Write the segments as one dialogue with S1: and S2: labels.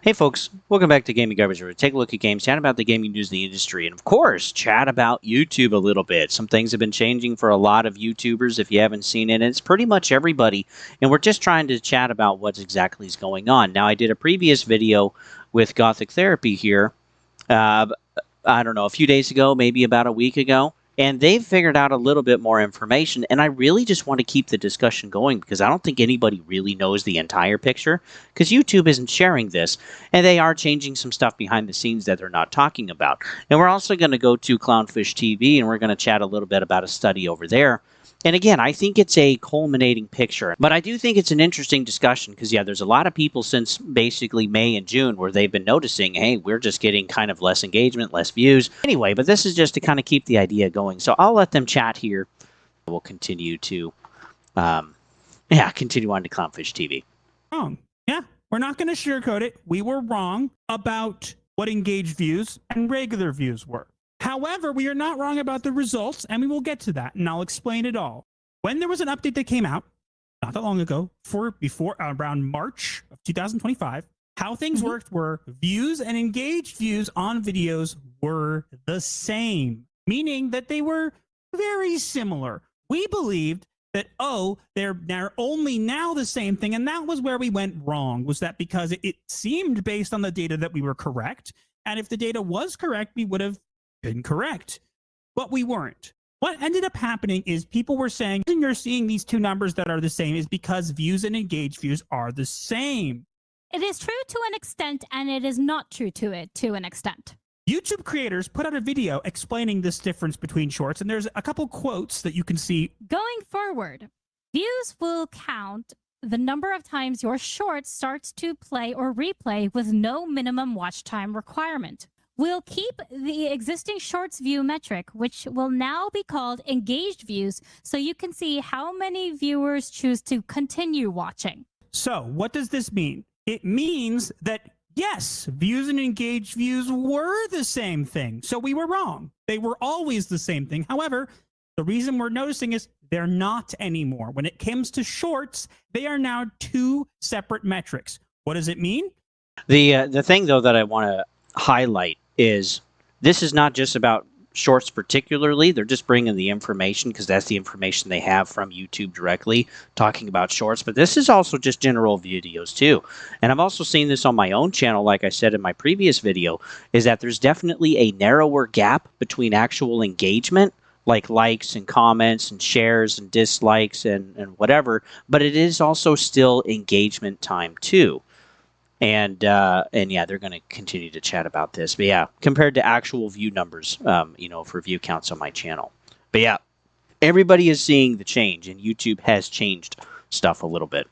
S1: Hey folks, welcome back to Gaming Garbage. We're take a look at games, chat about the gaming news in the industry, and of course, chat about YouTube a little bit. Some things have been changing for a lot of YouTubers if you haven't seen it, and it's pretty much everybody. And we're just trying to chat about what exactly is going on. Now, I did a previous video with Gothic Therapy here, uh, I don't know, a few days ago, maybe about a week ago. And they've figured out a little bit more information, and I really just want to keep the discussion going because I don't think anybody really knows the entire picture because YouTube isn't sharing this, and they are changing some stuff behind the scenes that they're not talking about. And we're also going to go to Clownfish TV, and we're going to chat a little bit about a study over there. And again, I think it's a culminating picture, but I do think it's an interesting discussion because, yeah, there's a lot of people since basically May and June where they've been noticing, hey, we're just getting kind of less engagement, less views. Anyway, but this is just to kind of keep the idea going. So I'll let them chat here. We'll continue to, continue on to Clownfish TV.
S2: Wrong. Yeah, we're not going to sugarcoat it. We were wrong about what engaged views and regular views were. However, we are not wrong about the results, and we will get to that, and I'll explain it all. When there was an update that came out, not that long ago, before around March of 2025, how things worked were views and engaged views on videos were the same, meaning that they were very similar. We believed that, they're only now the same thing, and that was where we went wrong, was that because it seemed based on the data that we were correct, and if the data was correct, we would have been correct, but we weren't. What ended up happening is people were saying, and you're seeing these two numbers that are the same is because views and engaged views are the same.
S3: It is true to an extent, and it is not true to an extent.
S2: YouTube creators put out a video explaining this difference between shorts, and there's a couple quotes that you can see.
S3: Going forward, views will count the number of times your short starts to play or replay with no minimum watch time requirement. We'll keep the existing shorts view metric, which will now be called engaged views, so you can see how many viewers choose to continue watching.
S2: So what does this mean? It means that, yes, views and engaged views were the same thing. So we were wrong. They were always the same thing. However, the reason we're noticing is they're not anymore. When it comes to shorts, they are now two separate metrics. What does it mean?
S1: The thing, though, that I want to highlight is this is not just about shorts particularly. They're just bringing the information because that's the information they have from YouTube directly talking about shorts, but this is also just general videos too. And I've also seen this on my own channel, like I said in my previous video, is that there's definitely a narrower gap between actual engagement, like likes and comments and shares and dislikes and whatever, but it is also still engagement time too. And yeah, they're going to continue to chat about this. But yeah, compared to actual view numbers, for view counts on my channel. But yeah, everybody is seeing the change, and YouTube has changed stuff a little bit.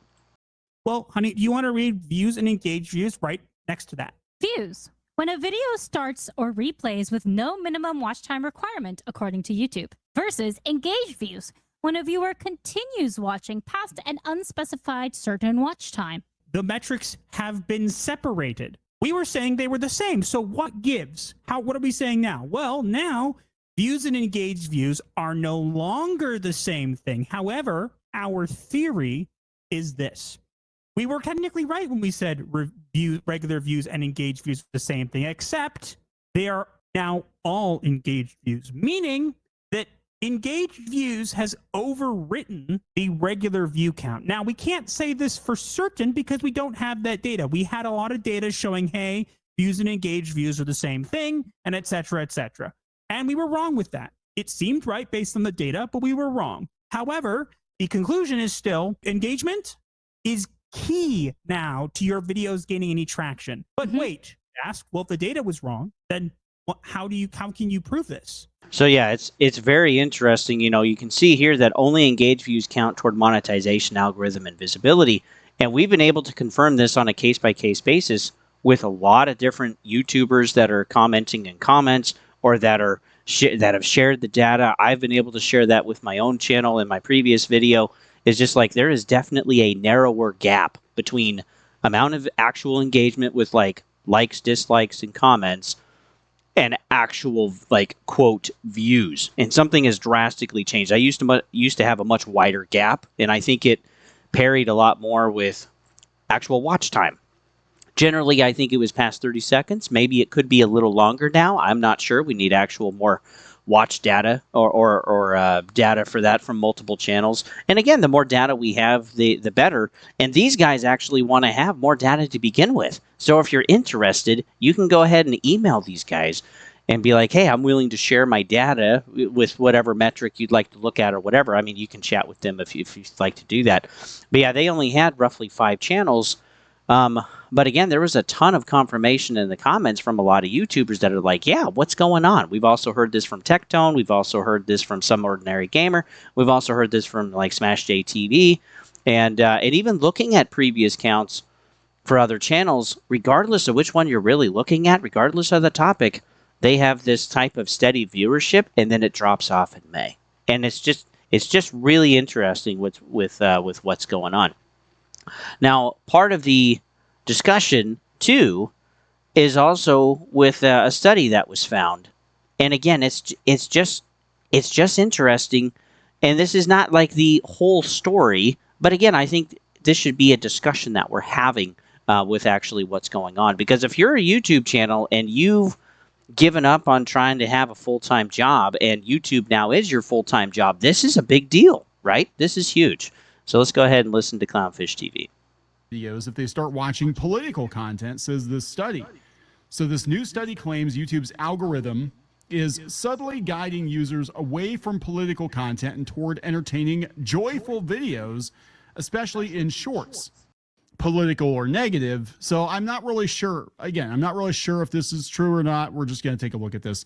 S2: Well, honey, do you want to read views and engaged views right next to that?
S3: Views. When a video starts or replays with no minimum watch time requirement, according to YouTube, versus engaged views, when a viewer continues watching past an unspecified certain watch time.
S2: The metrics have been separated. We were saying they were the same. So what gives? What are we saying now? Well, now views and engaged views are no longer the same thing. However, our theory is this. We were technically right when we said regular views and engaged views are the same thing, except they are now all engaged views, meaning that engaged views has overwritten the regular view count. Now, we can't say this for certain because we don't have that data. We had a lot of data showing, hey, views and engaged views are the same thing, and et cetera, et cetera. And we were wrong with that. It seemed right based on the data, but we were wrong. However, the conclusion is still engagement is key now to your videos gaining any traction. But wait, ask, well, if the data was wrong, then how can you prove this?
S1: So yeah, it's very interesting. You can see here that only engaged views count toward monetization, algorithm, and visibility. And we've been able to confirm this on a case-by-case basis with a lot of different YouTubers that are commenting in comments or that have shared the data. I've been able to share that with my own channel in my previous video. It's just like there is definitely a narrower gap between amount of actual engagement with likes, dislikes, and comments and actual quote views, and something has drastically changed. I used to have a much wider gap, and I think it parried a lot more with actual watch time. Generally, I think it was past 30 seconds. Maybe it could be a little longer now. I'm not sure. We need actual more watch data or data for that from multiple channels. And again, the more data we have, the better. And these guys actually want to have more data to begin with. So if you're interested, you can go ahead and email these guys and be like, hey, I'm willing to share my data with whatever metric you'd like to look at or whatever. I mean, you can chat with them if you'd like to do that. But yeah, they only had roughly 5 channels. But again, there was a ton of confirmation in the comments from a lot of YouTubers that are like, yeah, what's going on? We've also heard this from Tectone. We've also heard this from Some Ordinary Gamer. We've also heard this from like Smash J TV. And even looking at previous counts for other channels, regardless of which one you're really looking at, regardless of the topic, they have this type of steady viewership, and then it drops off in May. And it's just really interesting with what's going on. Now, part of the discussion, too, is also with a study that was found. And again, it's just interesting. And this is not like the whole story. But again, I think this should be a discussion that we're having with actually what's going on. Because if you're a YouTube channel and you've given up on trying to have a full-time job and YouTube now is your full-time job, this is a big deal, right? This is huge. So let's go ahead and listen to Clownfish TV.
S4: Videos if they start watching political content, says this study. So this new study claims YouTube's algorithm is subtly guiding users away from political content and toward entertaining, joyful videos, especially in shorts, political or negative. So I'm not really sure. Again, I'm not really sure if this is true or not. We're just going to take a look at this.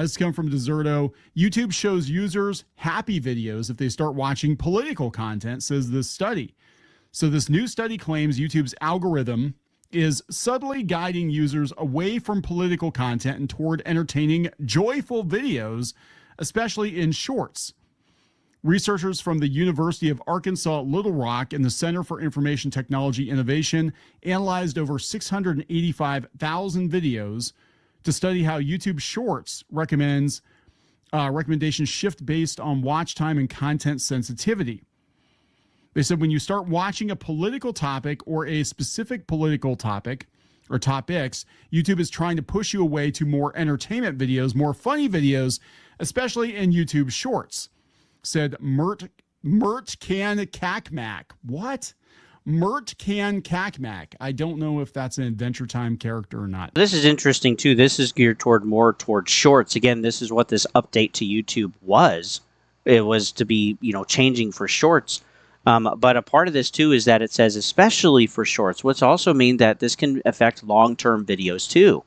S4: This comes from Deserto. YouTube shows users happy videos if they start watching political content, says this study. So this new study claims YouTube's algorithm is subtly guiding users away from political content and toward entertaining, joyful videos, especially in shorts. Researchers from the University of Arkansas at Little Rock and the Center for Information Technology Innovation analyzed over 685,000 videos to study how YouTube Shorts recommendations shift based on watch time and content sensitivity. They said when you start watching a political topic or a specific political topic or topics, YouTube is trying to push you away to more entertainment videos, more funny videos, especially in YouTube Shorts, said Mert Can Kakmak. What? Mert Can Kakmak. I don't know if that's an Adventure Time character or not.
S1: This is interesting, too. This is geared more towards shorts. Again, this is what this update to YouTube was. It was to be, changing for shorts. But a part of this, too, is that it says especially for shorts, which also means that this can affect long-term videos, too.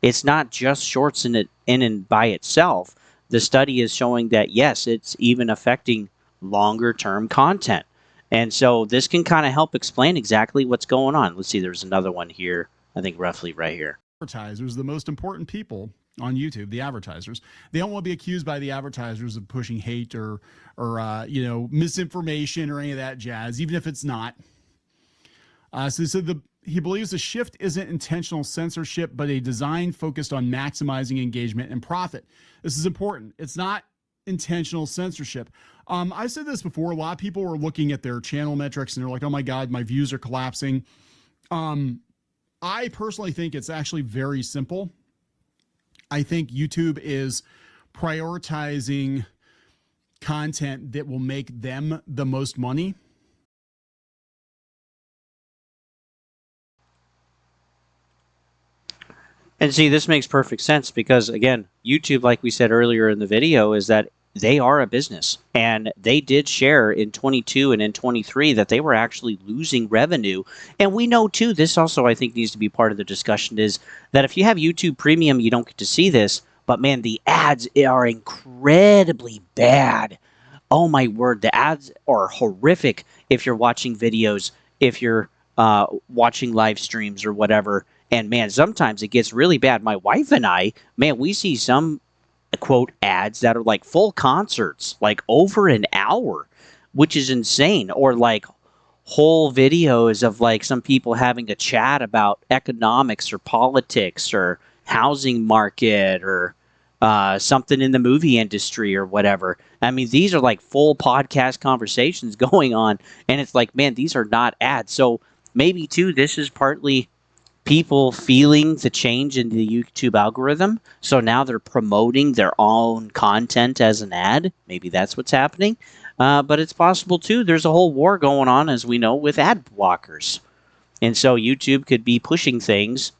S1: It's not just shorts in and by itself. The study is showing that, yes, it's even affecting longer-term content. And so this can kind of help explain exactly what's going on. Let's see, there's another one here, I think roughly right here.
S4: Advertisers, the most important people on YouTube, the advertisers, they don't want to be accused by the advertisers of pushing hate or misinformation or any of that jazz, even if it's not. So he believes the shift isn't intentional censorship, but a design focused on maximizing engagement and profit. This is important. It's not intentional censorship. I said this before. A lot of people are looking at their channel metrics and they're like, oh my God, my views are collapsing. I personally think it's actually very simple. I think YouTube is prioritizing content that will make them the most money.
S1: And see, this makes perfect sense because, again, YouTube, like we said earlier in the video, is that they are a business. And they did share in 22 and in 23 that they were actually losing revenue. And we know, too, this also, I think, needs to be part of the discussion, is that if you have YouTube Premium, you don't get to see this. But, man, the ads are incredibly bad. Oh, my word. The ads are horrific if you're watching videos, if you're watching live streams or whatever. And, man, sometimes it gets really bad. My wife and I, man, we see some, quote, ads that are like full concerts, like over an hour, which is insane. Or like whole videos of like some people having a chat about economics or politics or housing market or something in the movie industry or whatever. I mean, these are like full podcast conversations going on. And it's like, man, these are not ads. So maybe, too, this is partly people feeling the change in the YouTube algorithm. So now they're promoting their own content as an ad. Maybe that's what's happening. But it's possible too. There's a whole war going on, as we know, with ad blockers. And so YouTube could be pushing things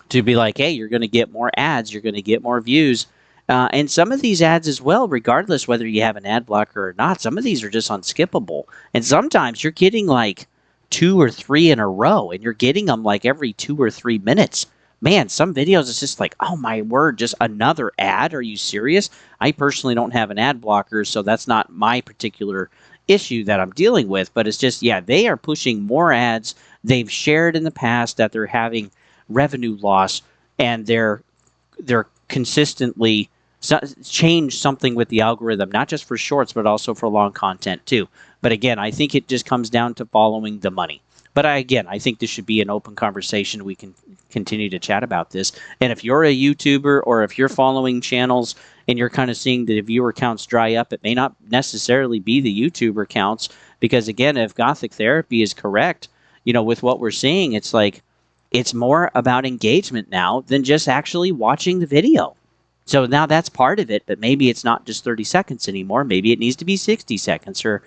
S1: to be like, hey, you're going to get more ads, you're going to get more views. And some of these ads as well, regardless whether you have an ad blocker or not, some of these are just unskippable. And sometimes you're getting like 2 or 3 in a row, and you're getting them like every 2 or 3 minutes. Man, some videos it's just like, oh my word, just another ad? Are you serious? I personally don't have an ad blocker, so that's not my particular issue that I'm dealing with. But it's just, yeah, they are pushing more ads. They've shared in the past that they're having revenue loss, and they're consistently change something with the algorithm, not just for shorts, but also for long content too. But again, I think it just comes down to following the money. But I think this should be an open conversation. We can continue to chat about this. And if you're a YouTuber or if you're following channels and you're kind of seeing the viewer counts dry up, it may not necessarily be the YouTuber counts. Because again, if Gothic therapy is correct, with what we're seeing, it's like, it's more about engagement now than just actually watching the video. So now that's part of it, but maybe it's not just 30 seconds anymore. Maybe it needs to be 60 seconds or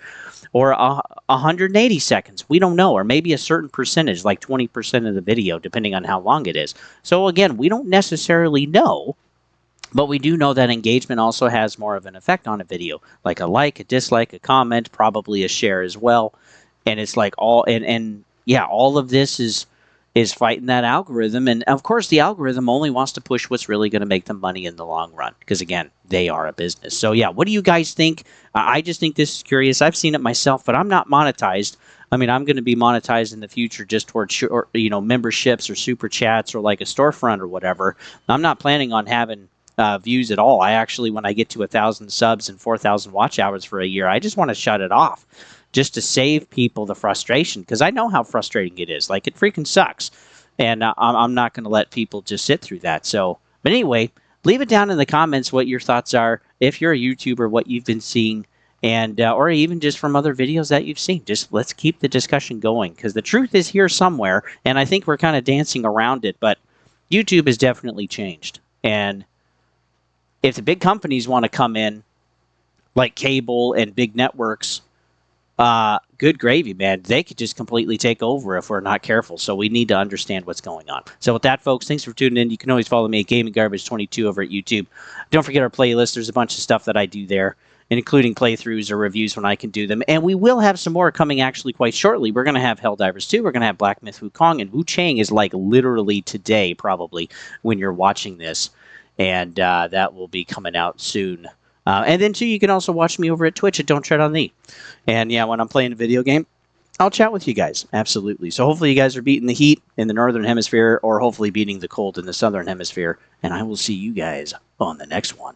S1: 180 seconds. We don't know. Or maybe a certain percentage, like 20% of the video, depending on how long it is. So again, we don't necessarily know, but we do know that engagement also has more of an effect on a video, like a like, a dislike, a comment, probably a share as well. And it's like all of this is fighting that algorithm. And of course, the algorithm only wants to push what's really going to make them money in the long run, because again, they are a business. So yeah, what do you guys think? I just think this is curious. I've seen it myself, but I'm not monetized. I mean, I'm going to be monetized in the future just towards memberships or super chats or like a storefront or whatever. I'm not planning on having views at all. I actually, when I get to 1,000 subs and 4,000 watch hours for a year, I just want to shut it off, just to save people the frustration, because I know how frustrating it is. Like, it freaking sucks. And I'm not going to let people just sit through that. So, but anyway, leave it down in the comments what your thoughts are. If you're a YouTuber, what you've been seeing, and or even just from other videos that you've seen. Just let's keep the discussion going, because the truth is here somewhere, and I think we're kind of dancing around it, but YouTube has definitely changed. And if the big companies want to come in, like cable and big networks, good gravy, man. They could just completely take over if we're not careful. So we need to understand what's going on. So with that, folks, thanks for tuning in. You can always follow me at Gaming Garbage 22 over at YouTube. Don't forget our playlist. There's a bunch of stuff that I do there, including playthroughs or reviews when I can do them. And we will have some more coming actually quite shortly. We're going to have Helldivers 2. We're going to have Black Myth Wukong, and Wu Chang is like literally today, probably, when you're watching this. And that will be coming out soon. And then, too, you can also watch me over at Twitch at Don't Tread on Thee. And, yeah, when I'm playing a video game, I'll chat with you guys. Absolutely. So hopefully you guys are beating the heat in the Northern Hemisphere, or hopefully beating the cold in the Southern Hemisphere. And I will see you guys on the next one.